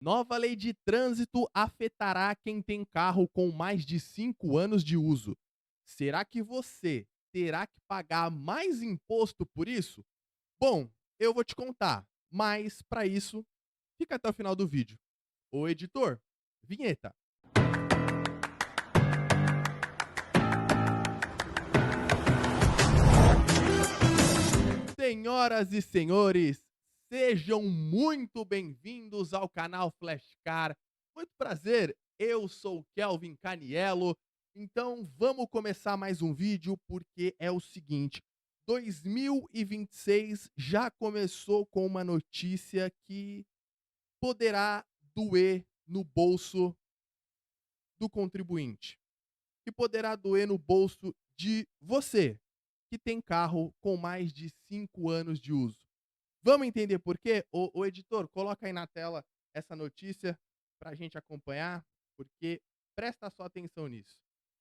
Nova lei de trânsito afetará quem tem carro com mais de 5 anos de uso. Será que você terá que pagar mais imposto por isso? Bom, eu vou te contar, mas para isso, fica até o final do vídeo. Ô editor, vinheta. Senhoras e senhores, sejam muito bem-vindos ao canal Flashcar. Muito prazer, eu sou o Kelvin Caniello. Então vamos começar mais um vídeo porque é o seguinte: 2026 já começou com uma notícia que poderá doer no bolso do contribuinte, que poderá doer no bolso de você que tem carro com mais de 5 anos de uso. Vamos entender por quê? Ô editor, coloca aí na tela essa notícia para a gente acompanhar, porque presta só atenção nisso.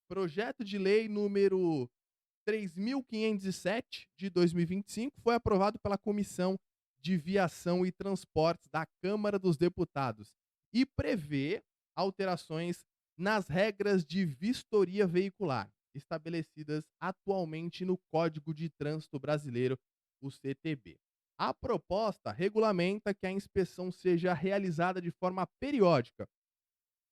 Projeto de lei número 3.507 de 2025 foi aprovado pela Comissão de Viação e Transportes da Câmara dos Deputados e prevê alterações nas regras de vistoria veicular estabelecidas atualmente no Código de Trânsito Brasileiro, o CTB. A proposta regulamenta que a inspeção seja realizada de forma periódica,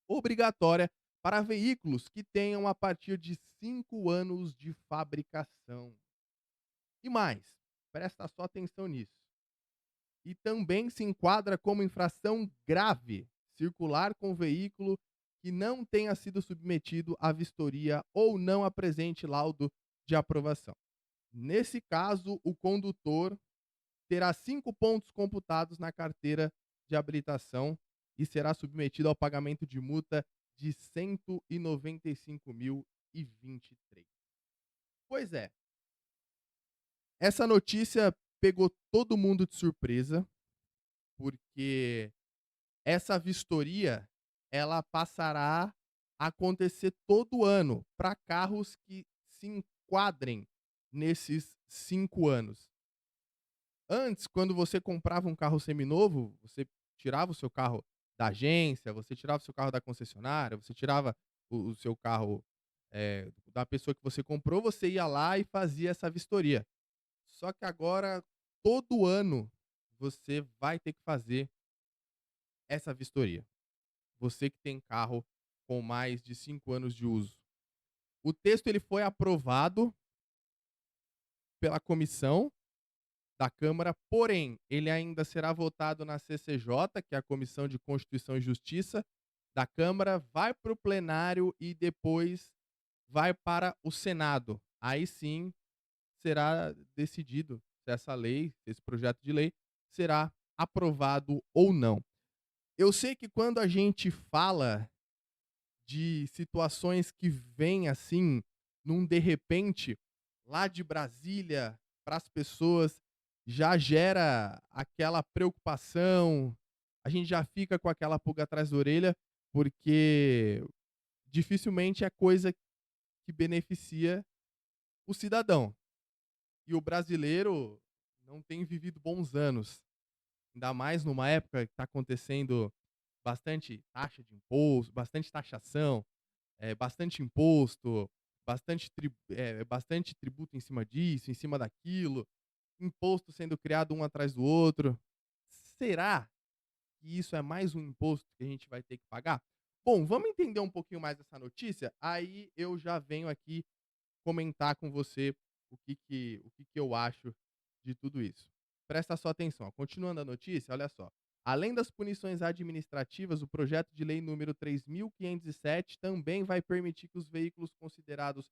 obrigatória para veículos que tenham a partir de 5 anos de fabricação. E mais, presta só atenção nisso. E também se enquadra como infração grave circular com veículo que não tenha sido submetido à vistoria ou não apresente laudo de aprovação. Nesse caso, o condutor terá 5 pontos computados na carteira de habilitação e será submetido ao pagamento de multa de 195.023. Pois é, essa notícia pegou todo mundo de surpresa, porque essa vistoria, ela passará a acontecer todo ano para carros que se enquadrem nesses 5 anos. Antes, quando você comprava um carro seminovo, você tirava o seu carro da agência, você tirava o seu carro da concessionária, você tirava o seu carro, da pessoa que você comprou, você ia lá e fazia essa vistoria. Só que agora, todo ano, você vai ter que fazer essa vistoria. Você que tem carro com mais de 5 anos de uso. O texto ele foi aprovado pela comissão da Câmara, porém, ele ainda será votado na CCJ, que é a Comissão de Constituição e Justiça da Câmara, vai para o plenário e depois vai para o Senado. Aí sim será decidido se essa lei, se esse projeto de lei será aprovado ou não. Eu sei que quando a gente fala de situações que vêm assim, num de repente, lá de Brasília para as pessoas, já gera aquela preocupação, a gente já fica com aquela pulga atrás da orelha, porque dificilmente é coisa que beneficia o cidadão. E o brasileiro não tem vivido bons anos, ainda mais numa época que está acontecendo bastante taxa de imposto, bastante taxação, bastante imposto, bastante tributo em cima disso, em cima daquilo, imposto sendo criado um atrás do outro. Será que isso é mais um imposto que a gente vai ter que pagar? Bom, vamos entender um pouquinho mais essa notícia, aí eu já venho aqui comentar com você o que que eu acho de tudo isso. Presta só atenção, ó, continuando a notícia, olha só. Além das punições administrativas, o projeto de lei número 3.507 também vai permitir que os veículos considerados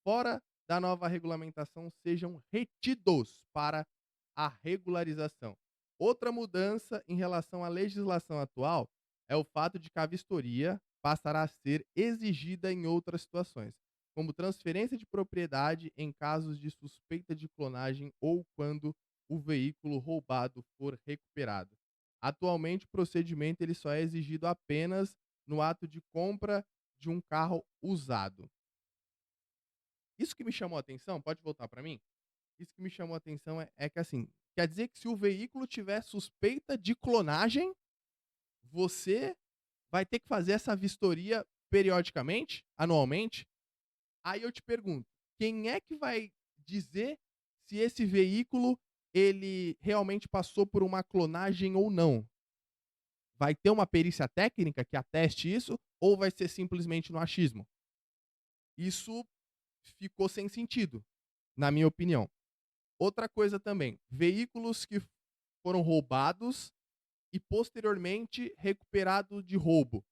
fora da nova regulamentação sejam retidos para a regularização. Outra mudança em relação à legislação atual é o fato de que a vistoria passará a ser exigida em outras situações, como transferência de propriedade em casos de suspeita de clonagem ou quando o veículo roubado for recuperado. Atualmente, o procedimento ele só é exigido apenas no ato de compra de um carro usado. Isso que me chamou a atenção, pode voltar para mim? Isso que me chamou a atenção é que assim, quer dizer que se o veículo tiver suspeita de clonagem, você vai ter que fazer essa vistoria periodicamente, anualmente. Aí eu te pergunto, quem é que vai dizer se esse veículo ele realmente passou por uma clonagem ou não? Vai ter uma perícia técnica que ateste isso ou vai ser simplesmente no achismo? Isso ficou sem sentido, na minha opinião. Outra coisa também, veículos que foram roubados e posteriormente recuperado de roubo.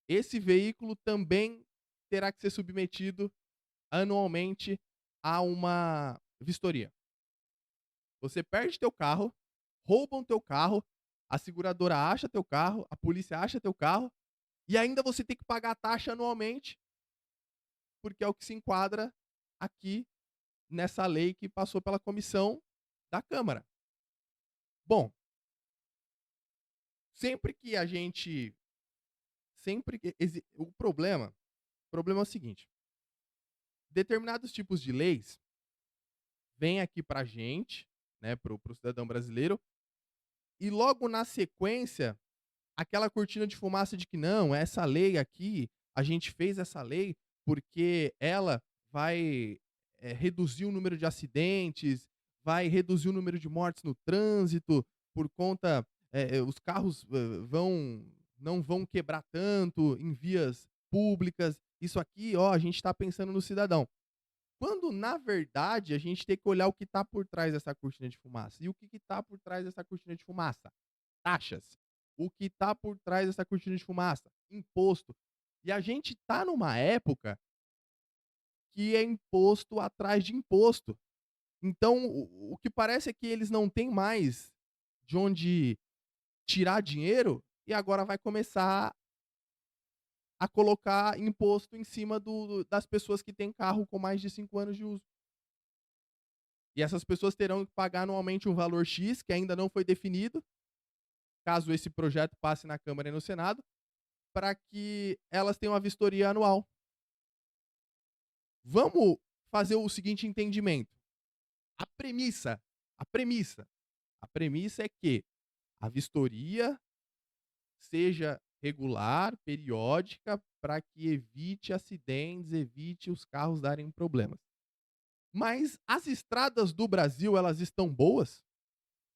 Esse veículo também terá que ser submetido anualmente a uma vistoria. Você perde teu carro, roubam teu carro, a seguradora acha teu carro, a polícia acha teu carro e ainda você tem que pagar a taxa anualmente, porque é o que se enquadra aqui nessa lei que passou pela comissão da Câmara. Bom, sempre que a gente sempre que o problema é o seguinte, determinados tipos de leis vêm aqui pra gente, né, para o cidadão brasileiro, e logo na sequência, aquela cortina de fumaça de que não, essa lei aqui, a gente fez essa lei porque ela vai, reduzir o número de acidentes, vai reduzir o número de mortes no trânsito, por conta, os carros, não vão quebrar tanto em vias públicas. Isso aqui, ó, a gente está pensando no cidadão. Quando, na verdade, a gente tem que olhar o que está por trás dessa cortina de fumaça. E o que está por trás dessa cortina de fumaça? Taxas. O que está por trás dessa cortina de fumaça? Imposto. E a gente está numa época que é imposto atrás de imposto. Então, o que parece é que eles não têm mais de onde tirar dinheiro e agora vai começar a colocar imposto em cima das pessoas que têm carro com mais de 5 anos de uso. E essas pessoas terão que pagar anualmente um valor X, que ainda não foi definido, caso esse projeto passe na Câmara e no Senado, para que elas tenham a vistoria anual. Vamos fazer o seguinte entendimento. A premissa, a premissa, a premissa é que a vistoria seja regular, periódica, para que evite acidentes, evite os carros darem problemas. Mas as estradas do Brasil, elas estão boas?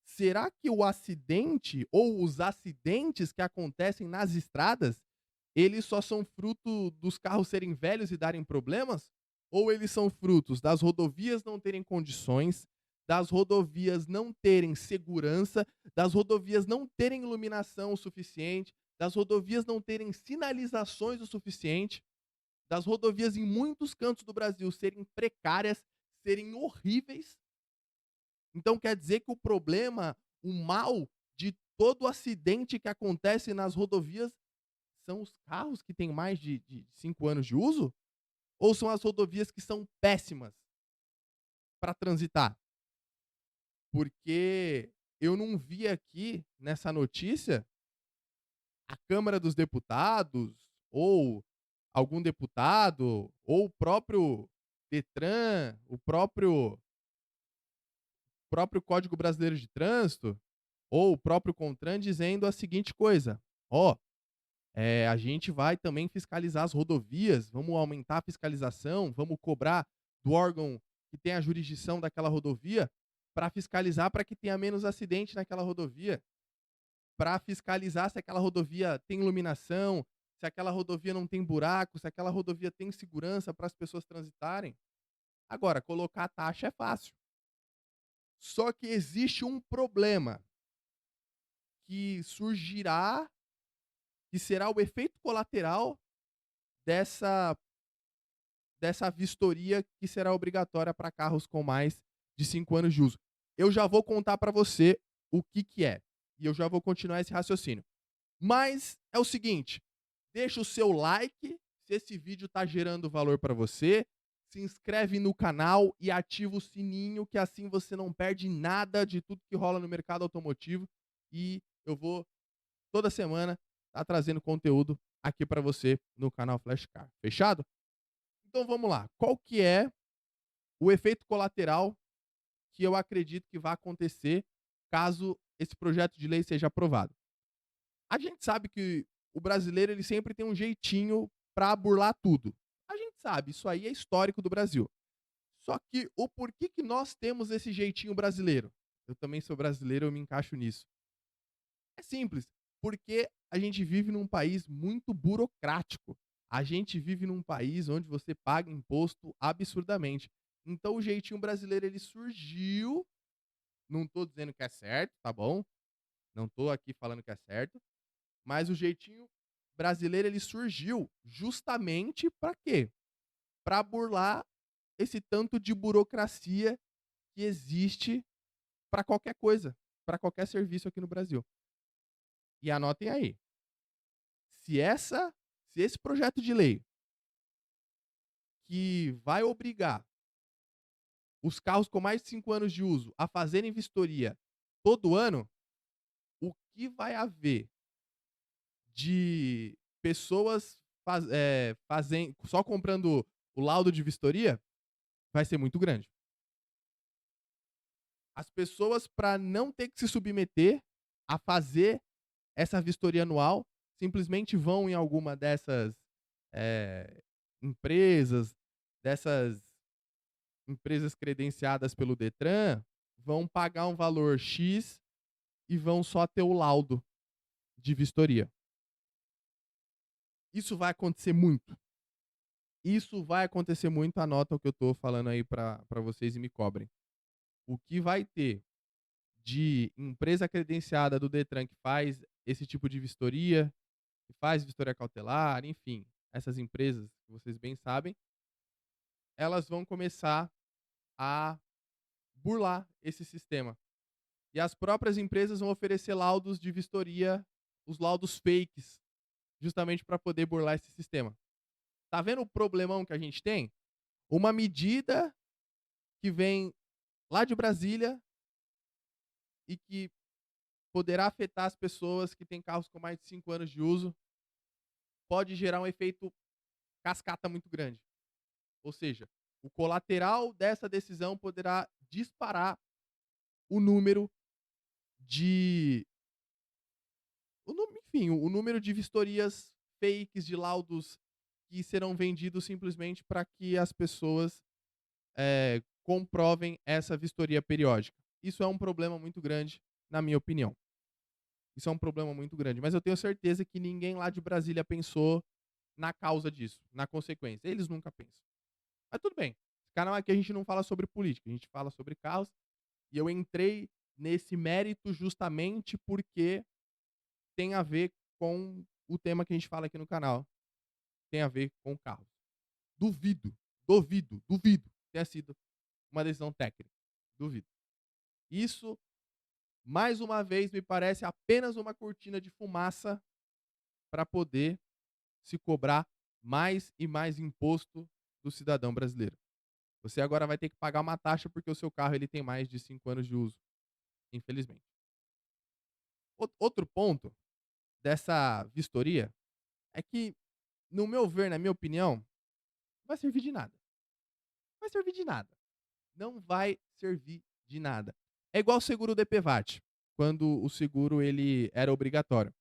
Será que o acidente ou os acidentes que acontecem nas estradas, eles só são fruto dos carros serem velhos e darem problemas? Ou eles são frutos das rodovias não terem condições, das rodovias não terem segurança, das rodovias não terem iluminação o suficiente, das rodovias não terem sinalizações o suficiente, das rodovias em muitos cantos do Brasil serem precárias, serem horríveis? Então quer dizer que o problema, o mal de todo acidente que acontece nas rodovias são os carros que têm mais de 5 anos de uso? Ou são as rodovias que são péssimas para transitar? Porque eu não vi aqui nessa notícia a Câmara dos Deputados ou algum deputado ou o próprio Detran, o próprio Código Brasileiro de Trânsito ou o próprio CONTRAN dizendo a seguinte coisa: "Ó, a gente vai também fiscalizar as rodovias, vamos aumentar a fiscalização, vamos cobrar do órgão que tem a jurisdição daquela rodovia para fiscalizar para que tenha menos acidente naquela rodovia, para fiscalizar se aquela rodovia tem iluminação, se aquela rodovia não tem buraco, se aquela rodovia tem segurança para as pessoas transitarem". Agora, colocar taxa é fácil. Só que existe um problema que surgirá, que será o efeito colateral dessa vistoria que será obrigatória para carros com mais de 5 anos de uso. Eu já vou contar para você o que que é, e eu já vou continuar esse raciocínio. Mas é o seguinte, deixa o seu like se esse vídeo está gerando valor para você, se inscreve no canal e ativa o sininho, que assim você não perde nada de tudo que rola no mercado automotivo, e eu vou toda semana estar trazendo conteúdo aqui para você no canal Flashcar. Fechado? Então vamos lá. Qual que é o efeito colateral que eu acredito que vai acontecer caso esse projeto de lei seja aprovado? A gente sabe que o brasileiro ele sempre tem um jeitinho pra burlar tudo. A gente sabe, isso aí é histórico do Brasil. Só que o porquê que nós temos esse jeitinho brasileiro? Eu também sou brasileiro, eu me encaixo nisso. É simples, porque a gente vive num país muito burocrático. A gente vive num país onde você paga imposto absurdamente. Então o jeitinho brasileiro ele surgiu, não tô dizendo que é certo, tá bom? Não tô aqui falando que é certo, mas o jeitinho brasileiro ele surgiu justamente para quê? Para burlar esse tanto de burocracia que existe para qualquer coisa, para qualquer serviço aqui no Brasil. E anotem aí, se essa se esse projeto de lei que vai obrigar os carros com mais de 5 anos de uso a fazerem vistoria todo ano, o que vai haver de pessoas só comprando o laudo de vistoria vai ser muito grande. As pessoas, para não ter que se submeter a fazer essa vistoria anual, simplesmente vão em alguma dessas, empresas, dessas empresas credenciadas pelo Detran, vão pagar um valor X e vão só ter o laudo de vistoria. Isso vai acontecer muito. Isso vai acontecer muito, anota o que eu tô falando aí para vocês e me cobrem. O que vai ter de empresa credenciada do Detran que faz esse tipo de vistoria, que faz vistoria cautelar, enfim, essas empresas que vocês bem sabem, elas vão começar a burlar esse sistema. E as próprias empresas vão oferecer laudos de vistoria, os laudos fakes, justamente para poder burlar esse sistema. Tá vendo o problemão que a gente tem? Uma medida que vem lá de Brasília e que poderá afetar as pessoas que têm carros com mais de 5 anos de uso, pode gerar um efeito cascata muito grande. Ou seja, o colateral dessa decisão poderá disparar o número de enfim, o número de vistorias fakes, de laudos que serão vendidos simplesmente para que as pessoas, comprovem essa vistoria periódica. Isso é um problema muito grande, na minha opinião. Isso é um problema muito grande, mas eu tenho certeza que ninguém lá de Brasília pensou na causa disso, na consequência. Eles nunca pensam. Mas tudo bem. Esse canal aqui a gente não fala sobre política, a gente fala sobre carros. E eu entrei nesse mérito justamente porque tem a ver com o tema que a gente fala aqui no canal. Tem a ver com carros. Duvido tenha sido uma decisão técnica. Duvido. Isso, mais uma vez, me parece apenas uma cortina de fumaça para poder se cobrar mais e mais imposto do cidadão brasileiro. Você agora vai ter que pagar uma taxa porque o seu carro ele tem mais de 5 anos de uso, infelizmente. Outro ponto dessa vistoria é que, no meu ver, na minha opinião, não vai servir de nada. Não vai servir de nada. Não vai servir de nada. É igual o seguro DPVAT, quando o seguro ele era obrigatório.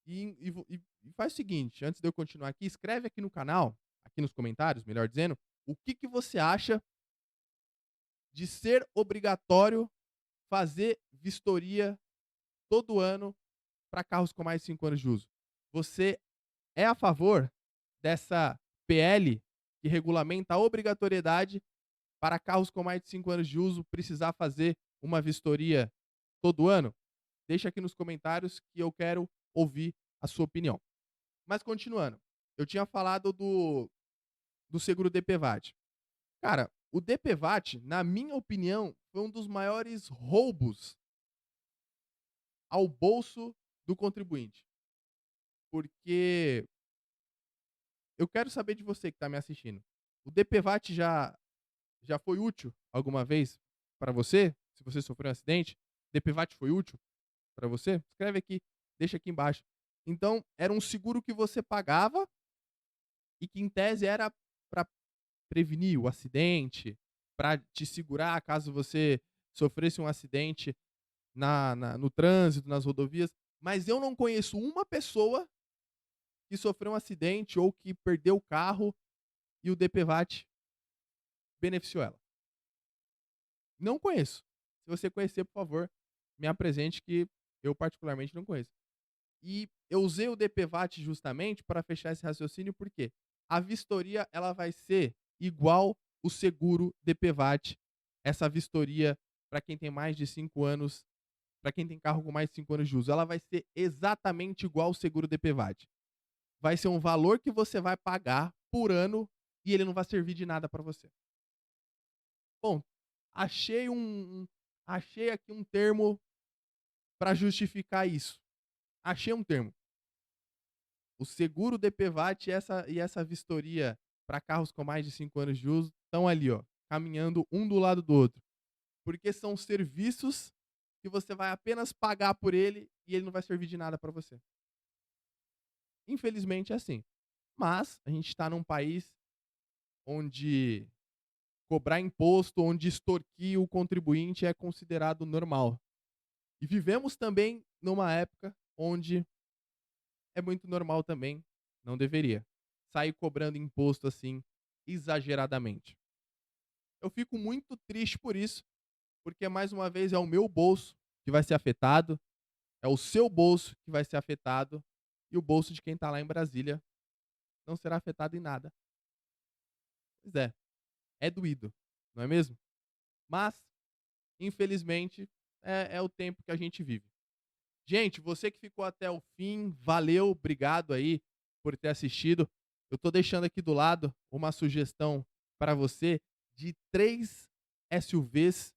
E faz o seguinte, antes de eu continuar aqui, escreve aqui no canal, aqui nos comentários, melhor dizendo, o que você acha de ser obrigatório fazer vistoria todo ano para carros com mais de 5 anos de uso. Você é a favor dessa PL que regulamenta a obrigatoriedade para carros com mais de 5 anos de uso precisar fazer uma vistoria todo ano? Deixa aqui nos comentários que eu quero ouvir a sua opinião. Mas continuando, eu tinha falado do seguro DPVAT. Cara, o DPVAT, na minha opinião, foi um dos maiores roubos ao bolso do contribuinte. Porque eu quero saber de você que está me assistindo. O DPVAT já foi útil alguma vez para você? Se você sofreu um acidente, DPVAT foi útil para você? Escreve aqui, deixa aqui embaixo. Então, era um seguro que você pagava e que, em tese, era para prevenir o acidente, para te segurar caso você sofresse um acidente no trânsito, nas rodovias. Mas eu não conheço uma pessoa que sofreu um acidente ou que perdeu o carro e o DPVAT beneficiou ela. Não conheço. Se você conhecer, por favor, me apresente que eu particularmente não conheço. E eu usei o DPVAT justamente para fechar esse raciocínio, porque a vistoria ela vai ser igual o seguro DPVAT. Essa vistoria para quem tem mais de 5 anos, para quem tem carro com mais de 5 anos de uso, ela vai ser exatamente igual o seguro DPVAT. Vai ser um valor que você vai pagar por ano e ele não vai servir de nada para você. Bom, achei achei aqui um termo para justificar isso. Achei um termo. O seguro DPVAT e essa vistoria para carros com mais de 5 anos de uso estão ali, ó, caminhando um do lado do outro. Porque são serviços que você vai apenas pagar por ele e ele não vai servir de nada para você. Infelizmente é assim. Mas a gente está num país onde cobrar imposto, onde extorquir o contribuinte é considerado normal. E vivemos também numa época onde é muito normal também, não deveria, sair cobrando imposto assim exageradamente. Eu fico muito triste por isso, porque mais uma vez é o meu bolso que vai ser afetado, é o seu bolso que vai ser afetado e o bolso de quem está lá em Brasília não será afetado em nada. Pois é doído, não é mesmo? Mas, infelizmente, é o tempo que a gente vive. Gente, você que ficou até o fim, valeu, obrigado aí por ter assistido. Eu tô deixando aqui do lado uma sugestão para você de 3 SUVs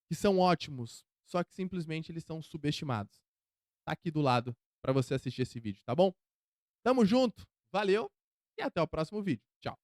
que são ótimos, só que simplesmente eles são subestimados. Tá aqui do lado para você assistir esse vídeo, tá bom? Tamo junto, valeu e até o próximo vídeo. Tchau.